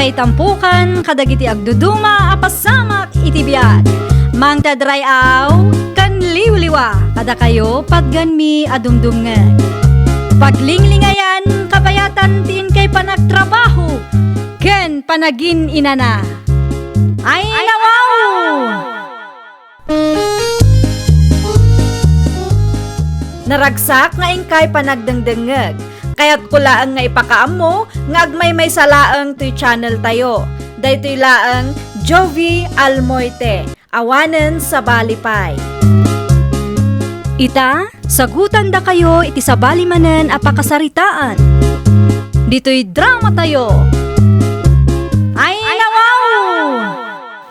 kay tampukan, kadagiti agduduma, apasamak itibiyag. Mang tadrayaw, kan liwliwa, kada kayo padganmi adumdumngan. Paglinglingayan, kabayatan tin kay panagtrabaho, ken panagin inana. Ay nawaw! Naragsak nga ingkay panagdengdengeg. Kaya't kulaang nga ipakaam mo, nga agmay may salaang to'y channel tayo. Daytoy laang Jovi Almoite, awanen sa balipay. Ita, sagutan da kayo iti sa balimanen apakasaritaan. Dito'y drama tayo. Ay nawaw!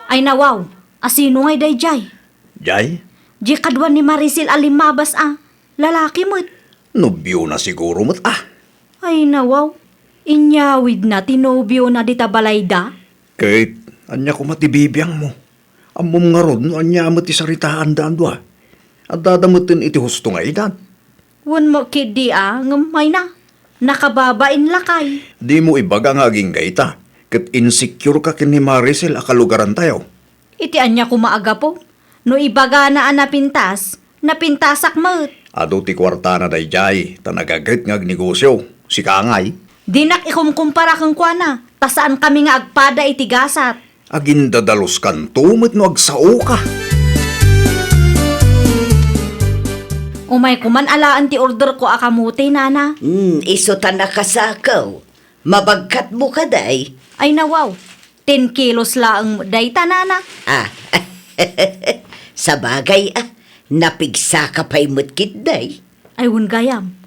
Ay nawaw, asino ngay dayjay? Jay? Di kadwan ni Maricel Alimabas lalaki mo't. Nobyo na siguro mo't Ay nawaw, inyawid na tinobyo na dita balayda. Kahit anya ko matibibiyang mo. Amom nga ron, anya mo ti saritaan daan doa. At dadamutin iti husto nga idan. Wan mo kidi ngamay na. Nakababain lakay. Di mo ibaga nga aging gaita. Kat insecure ka kin ni Maricel akalugaran tayo. Iti anya ko maaga po. No ibaga na napintasak mo't. Ado ti kwarta na dayjay, tanagagrit nga negosyo. Si Kangay. Dinak ikumkumpara kang kuana. Tasaan kami nga agpada itigasat. Agin dadalos kan tumit no agsao ka. Umay kuman alaan ti order ko akamuti, nana. Iso tanakasakaw. Mabagkat mo ka, day. Ay nawaw, 10 kilos laang dayta, nana. Sa bagay, napigsa ka pa'y mutkit, day. Ay gayam.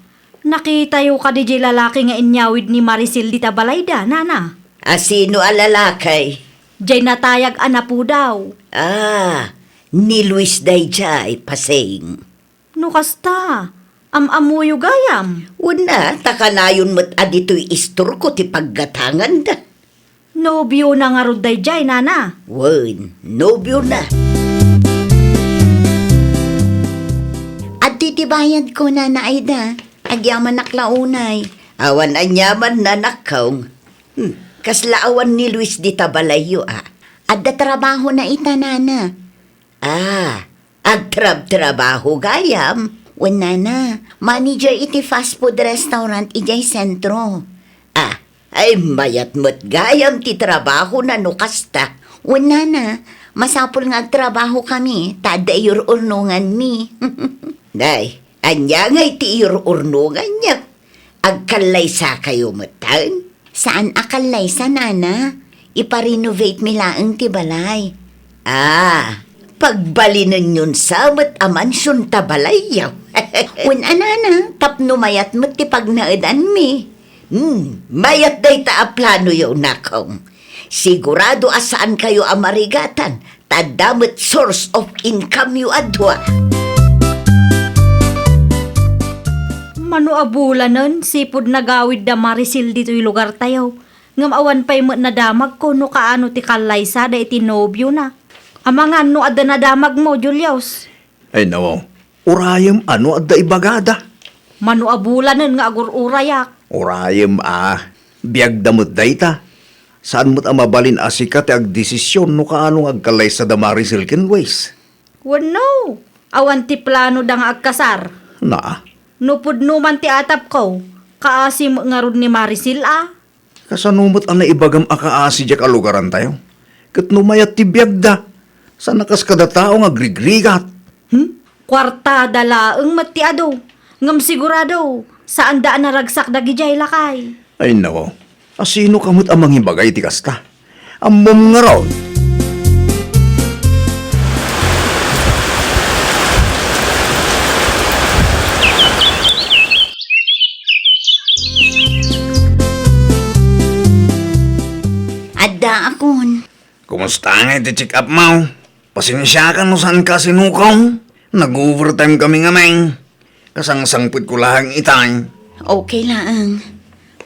Nakita yo ka di lalaki nga inyawid ni Maricel dita balayda, nana. Sino alalakay? Jay natayag po daw. Ni Luis day jay, pasing. No kasta, amamuyo gayam. Una, takanayon mo't adito'y istor ko ti paggatangan da. Nobyo na nga rod day jay, nana. Nobyo na. At titibayad ko na Aida. Agyaman naklaunay. Awan anyaman na nakaw. Kaslaawan ni Luis di tabalayo Adda trabaho na itanana. Agtrab-trabaho gayam. Wala na. Manager iti fast food restaurant ijay sentro. Ay mayat mo't gayam ti trabaho na nukasta. Wala na. Masapol nga agtrabaho kami. Tada urnungan mi. Day. Anya nga'y tiir urnungan niya. Agkalaysa kayo matan? Saan akalaysa, nana? Iparenovate milaang tibalay. Pagbalinan yun sa mat amansyon tabalay yaw. Nana, tapno mayat mo't ti pagnaadan mi. Mayat day ta plano yaw nakong. Sigurado asaan kayo amarigatan. Tadamot source of income yu adwa. Mano abulanan, sipod nagawid da Maricel dito'y lugar tayo. Ngam awan pa'y nadamag ko no kaano ti kalaysa da iti nobyo na. Amangan no adda nadamag mo, Julius. Ay nawaw, urayam adda ibagada. Mano abulanan nga agur-urayak. Urayam biyag damot dayta. Saan mo't mabalin asika ti agdesisyon no kaano agkalay sa da Maricel ken ways? No, awan ti plano da nga agkasar. Nupod numan ti atap ko, kaasim nga rod ni Maricel Kasanumot ang naibagam akaasi diya kalugaran tayo. Kat numayat ti biyagda, sa nakas kada tao nga grigrigat. Kwarta dalaang matiado, ngam sigurado, saan daan naragsak dagi jay lakay. Ay nako, asino kamot amang hibagay ti kasta? Amom nga raw. Adda akon. Kumusta nga iti check up mo? Pasensya ka no saan ka sinukaw? Nag-overtime kami nga may. Kasangsangpit ko lahang itay. Okay lang.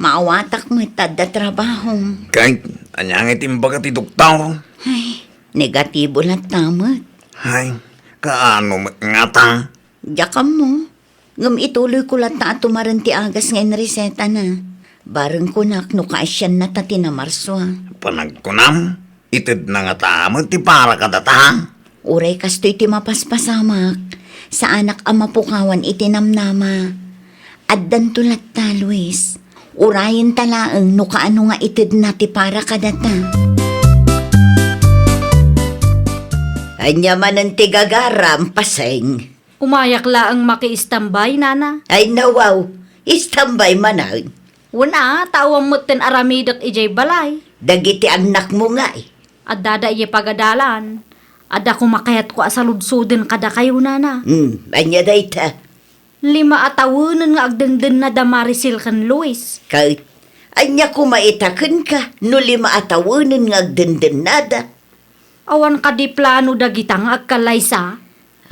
Maawatak mo tadda trabaho. Kahit anyang itimbaga ti doktor. Ay, negatibo lang tamat. Ay, kaano ngata? Yakam mo. Ngam ituloy ko lang ta tumaran ti agas ngayon reseta na. Bareng kunak no kaasyan na tati na Marso. Panagkunam, itid na nga tamo ti para kadata. Uray kastoy ti mapaspasamak. Sa anak ama pukawan itinamnama. Addan tulat ta, Luis. Urayin talaang no kaano nga itid na ti para kadata. Anya man ang tigagaram, paseng. Umayak laang maki-istambay, nana. Ay nawaw, istambay manang. Una, tawang mo ten aramidak ijay balay. Dagiti anak mo nga eh. At dada iya pagadalan. Ada kumakayat ko asaludsudin kada kayo, nana. Anya dayta. 5 atawunan nga agdenden na damarisil kan Luis. Kahit, anya kumaitakan ka, no 5 atawunan nga agdenden nada. Awan ka di plano dagitang agkalaysa.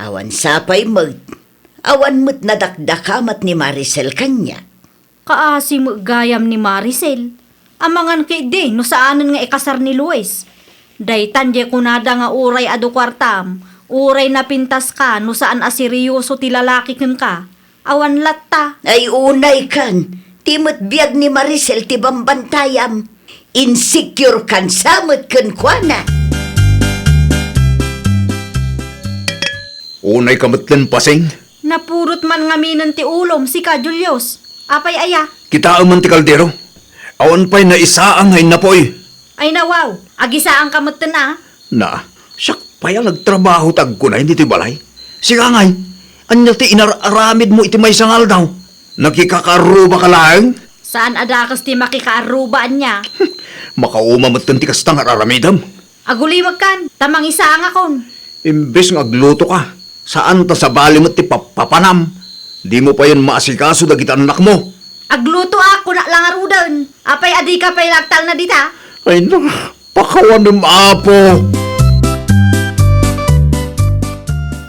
Awan sapay mag. Awan mo't nadakdakamat ni Maricel kanya. Kaasi mo gayam ni Maricel. Amangan kay di no saanan nga ikasar ni Luis. Daytan je kunada nga uray adu kwartam. Uray na pintas ka no saan asiryoso ti lalaki ken ka. Awan latta. Ay unay kan. Timot biyag ni Maricel ti bambantayam. Insecure kan samot kan kuana. Unay kamatlan paseng. Napurot man nga minan ti ulom si ka Julius. Apay aya. Kita man ti kaldero. Awan pa'y na isa ang hay napoy. Ay nawaw. Agisa ang kamutan na. Na, siyak pa'y nagtrabaho tag ko na hindi ti balay. Siga ngay, anya ti inararamid mo iti may sangal daw. Nakikakaruba ka lang. Saan adakas ti makikaarubaan niya? Makauma mo ti kastang araramidam. Agulimag kan. Tamang isa ang akon. Imbes nga agluto ka, saan ta sa bali mo ti papanam? Di mo pa yun maasikaso dagiti anak mo. Agluto ako na lang arudan. Apay adi ka pa'y lagtal na dita. Ay na, pakawan ng apo.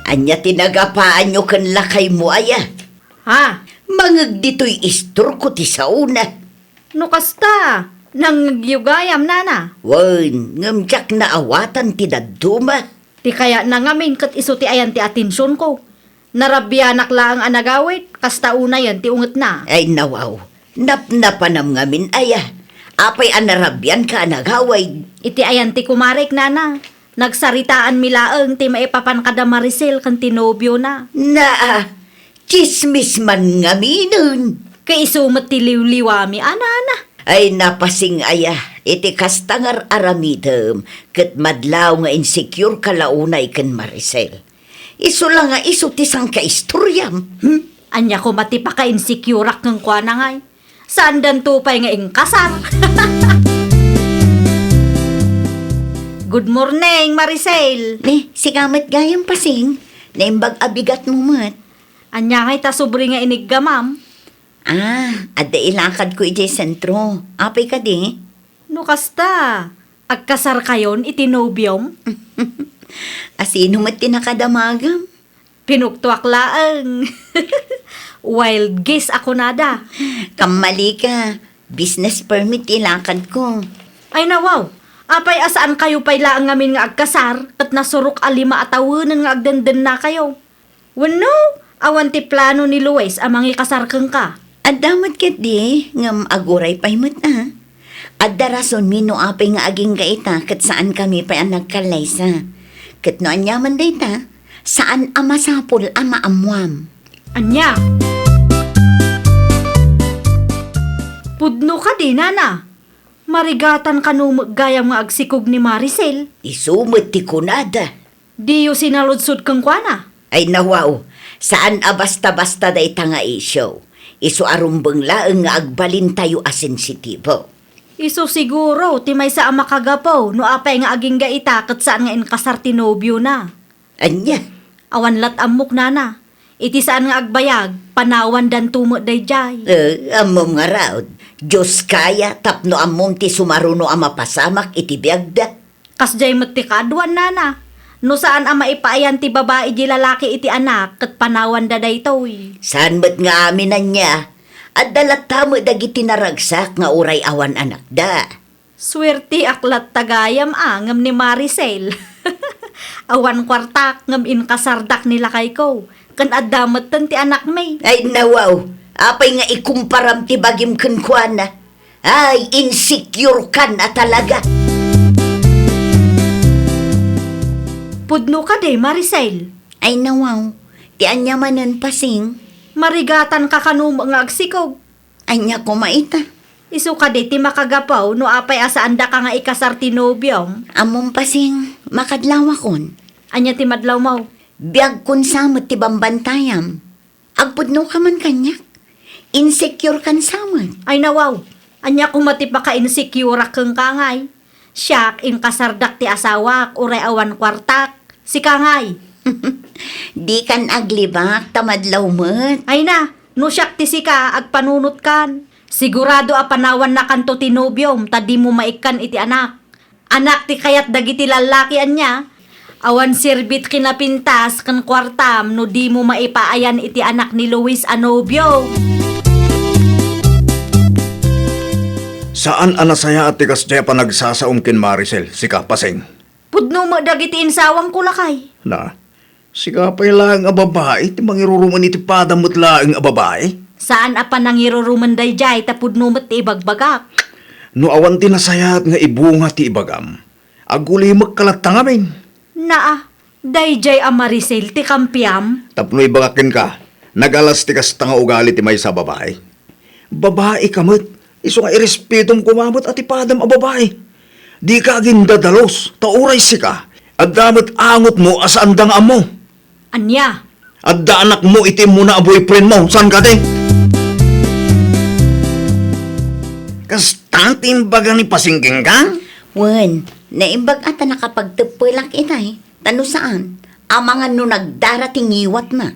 Anya tinagapaan nyo kan lakay mo aya. Ha? Mangag dito'y istor ko ti sauna. No kasta. Nang yugayam nana. Wan, ngamjak na awatan ti daduma. Ti kaya nangamin kat iso ti ayan ti atensyon ko. Narabyanak lang ang anagawit. Kasta una yan ti unget na. Ay nawaw, napnapanam ngamin aya. Apay anarabyan ka anagaway. Iti ayan ti kumarik nana. Nagsaritaan milaang ti maipapan kada Maricel kan tinobyo na. Na, chismis man ngaminun. Kay isumat ti liwliwami anana. Ay napasing aya, iti kastangar aramidem, kat madlaw nga insecure kalaunay kan Maricel. Iso lang nga iso tisang kaistoryam. Anya ko mati pa ka-insecurak ng kwa na ngay. Saan dan tupay nga ingkasar? Good morning, Maricel. Sigamat gayang pasing, naimbag abigat mo mat. Anya ngay ta sobri nga iniggamam. Adda ilakad ko iti sentro. Apay ka di? No kasta, agkasar kayon itinobyom. Asino mat tinakadamagam? Pinuktuak laang. Wild guess ako nada. Kamali ka. Business permit ilakad ko. Ay nawaw, apay asaan kayo pay laang ngamin nga agkasar at nasurok 5 atawunan nga agdenden na kayo. Wano, awan ti plano ni Luis amang ikasar kang ka. Adamat ket di, ngam aguray pay mat Adda rason mino apay nga aging gaita kat saan kami pay ang nagkalaysa. Kat no anyaman dayta, saan ama sapol ama amwam. Anya? Pudno ka di, nana. Marigatan ka nung gayam nga agsikog ni Maricel. Isumot ti kunada. Di yu sinaludsod kang kwana. Ay nawaw, saan basta-basta dayta nga isyo. Isu arumbeng laeng nga agbalin tayo a sensitibo. Iso siguro, ti may sa ama kagapaw, no apay nga aging gaita kat saan nga inkasar tinobyo na. Anya? Awan lat amok nana. Iti saan nga agbayag, panawan dan tumo dayjay. Amom nga raod. Diyos kaya, tapno amom ti sumaruno ama pasamak iti biyagda. Kasjay mat ti kadwan nana. No saan ama ipaayan ti babae di lalaki iti anak, kat panawan da daytoy. Saan ba't nga aminan niya? At dalat tamo dagiti naragsak nga uray awan anak da. Swerte aklat tagayam ngam ni Maricel. Awan kwartak ngam inkasardak nila kay ko. Kan adamat ti anak may. Ay nawaw, apay nga ikumparam ti bagim kenkwana. Ay, insecure ka na talaga. Pudno ka day, Maricel. Ay nawaw, ti anya manan pasing. Marigatan ka kanum nga agsikog. Anya ko maita. Isu ka day, ti makagapaw, no apay asaan da ka nga ikasar ti nobyong. Among pasing makadlawakon. Anya ti madlaw mo. Biyag kun samot ti bambantayam. Agpudno ka man kanyak. Insecure kan samot. Ay nawaw, anya kumati pa ka insecure kang kangay. Siyak, in kasardak ti asawak, uray awan kwartak. Si kangay. Di kan aglibak tamadlaw met. Ay na, no siyak ti sika, agpanunot kan. Sigurado a panawan na kanto ti nobyom, tadi mo maikan iti anak. Anak ti kayat dagiti lalaki anya. Awan sirbit kinapintas kan kwartam no di mo maipaayan iti anak ni Luis a nobyo. Saan anasaya at tikas dya pa nagsasaom kin Maricel, sika paseng? Pudno mo dagiti insawang kulakay. Na, sika pa lang a babae, ti mangiruruman iti padamot lang a babae. Saan apa nangirurumanday jay tapudno mo ti ibagbagak. No awan ti nasayat nga ibunga ti ibagam. Aguli magkalatang amin. Naa, dayjay a Maricel ti kampiam. Tapno ibagakin ka, nagalas ti kas tanga ugali ti may sa babae. Babae kamot, iso nga irespetom kumamot at ipadam a babae. Di ka aging dadalos, tauray sika, at damat angot mo asaan dang amo. Anya, At da anak mo itim mo na a boyfriend mo, saan ka di? Kastantin baga ni pasingking ka? Wen, naimbag ata nakapagtepelak itay. Tano saan? Ang mga no nagdarating iwat na.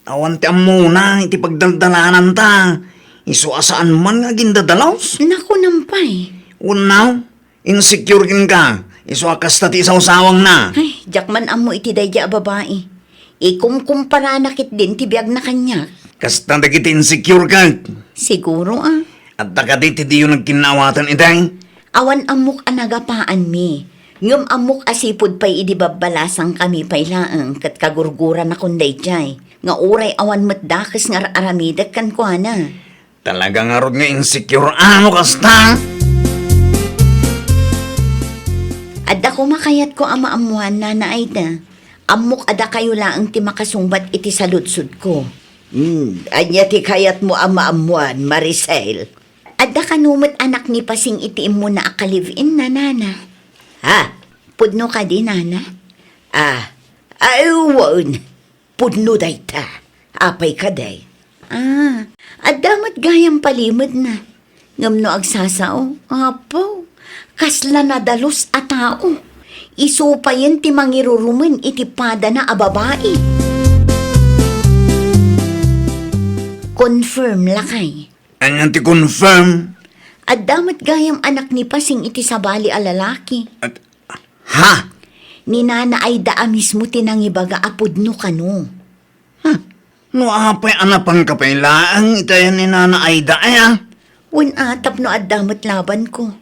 Awan ti amo na, iti pagdaldalanan ta. Iso asaan man nga gindadalaws? Naku nampay. Unaw, insecure kin ka. Iso akas ti isawsawang na. Ay, jakman amo iti dayja a babae. Ikumkumpara nakit din ti biyag na kanya. Kasta dagiti insecure ka. Siguro ah. At takaditi di yung nagkinawatan itay. Awan amok anagapaan mi. Ngum amok asipod pa'y idibabalasang kami pailaang kat kagurguran na kunday jay. Nga uray awan matdakas nga aramidak kan ko na. Talaga nga rod nga insecure. Ano kasta? Adda ko makayat ko ama amuan na naayda. Amok ada kayo laang ti makasungbat iti saludsud ko. Anya ti kayat mo ama amuan, Maricel. Adda kanumot anak ni pasing itiim mo na akalive-in na nana. Ha? Pudno ka di nana? Aywan. Pudno day ta. Apay ka day. Adamat gayang palimod na. Ngamno agsasao. Apo, kasla na dalos a tao. Isupayan ti mangiruruman iti pada na a babae. Confirm lakay. Anyan ti confirm. Adamat gayam anak ni pasing iti sabali a lalaki. At, ha? Ni nana ay daa mismo tinangibaga apudno kano. No apay anapang kapailaang itayan ni Nana Aida ay Wen atap no adamat laban ko.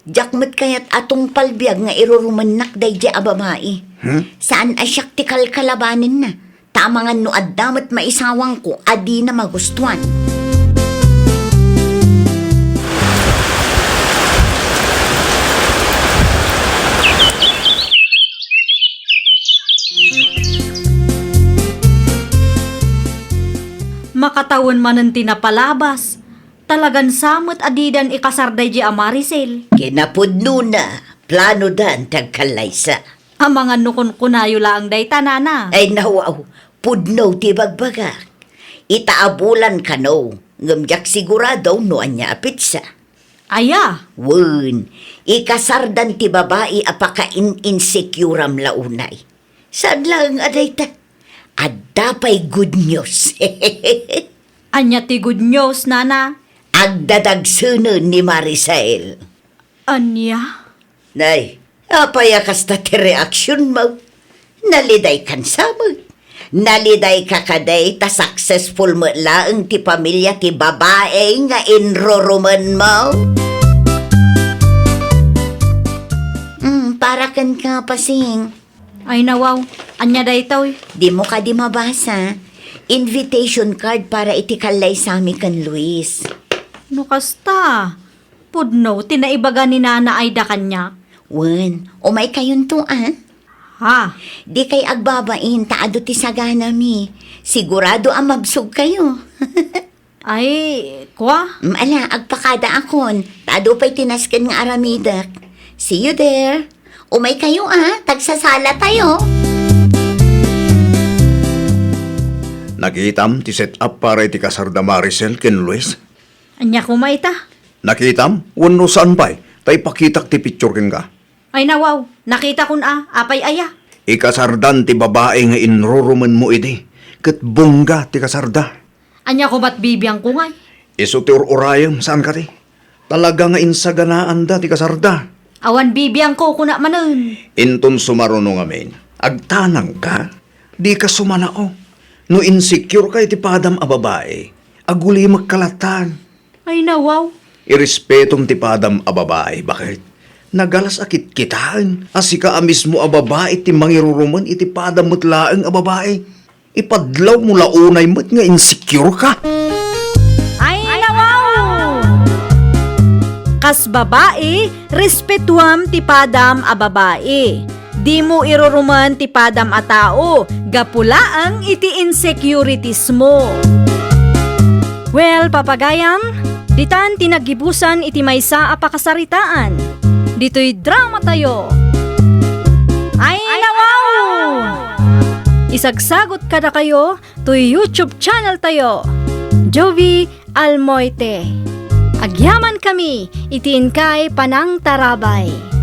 Jakmat kayat atong palbiag nga irurumanak dayja a babae. Saan asyak ti kalkalabanin na. Tamangan no adamat maisawang ko adi na magustuhan. Makatawan manan tinapalabas. Talagan samot adidan ikasarday di a Maricel. Kinapudno na. Plano dan tagkalaysa. Ang mga nukon kunayo lang day tanana. Ay nawaw. Pudno ti bagbagak. Itaabulan ka no. Ngamjak sigurado no anya apitsa. Aya, Wen, ikasardan ti babae apaka insecuram launay. Saan lang aday ta? Adapay good news. anya ti good news nana. Agdadagsuno ni Maricel. Anya? Nay, apaya kasta ti reaksyon mo. Naliday kan samag. Naliday ka kaday ta successful mo laang ti pamilya ti babae nga inroruman mo. Para kan ka pasing. Ay nawaw, anya day toy. Di mo ka di mabasa. Invitation card para itikalay sa amin kan Luis. No kasta. pudno tinaibaga ni Nana Aida kanya. Wen, umay kayon tuan. Ha? Di kay agbabain taado ti sagana mi. Sigurado ang mabsog kayo. Ay, kwa? Ala, agpakada akon. Taado pa'y tinasken nga aramidak. See you there. Umay kayo tagsasala tayo. Nakitam ti set up para iti kasarda Maricel ken Luis. Anya kumaita? Nakitam, wano saan pa'y, tay pakitak ti picture ken ka. Ay nawaw, nakita kun apay aya. Ikasardan ti babae nga inruruman mo iti, ket bungga ti kasarda. Anya ko ba't bibiyang ko ngay? Iso ti urayam, saan ka ti? Talaga nga insaganaan da ti kasarda. Awan bibiyang ko kuna manen. Inton sumaruno ngamin, agtanang ka, di ka sumanao. No insecure ka iti padam a babae, aguli magkalatan. Ay nawaw. Irespetom ti padam a babae, bakit? Nagalas akit kitaan, asika a mismo a babae ti mangiruruman iti padam mutlaeng a babae. Ipadlaw mo launay mo't nga insecure ka. Ay nawaw. Kas babae, respetuam ti padam a babae. Di mo iruruman ti padam a tao, gapulaang iti insecurities mo. Well, papagayam, ditan tinagibusan iti maysa a pakasaritaan. Dito'y drama tayo. Ay nawaw! Isagsagot kada kayo to YouTube channel tayo. Jovi Almoite. Agyaman kami, itiin kay Panang Tarabay.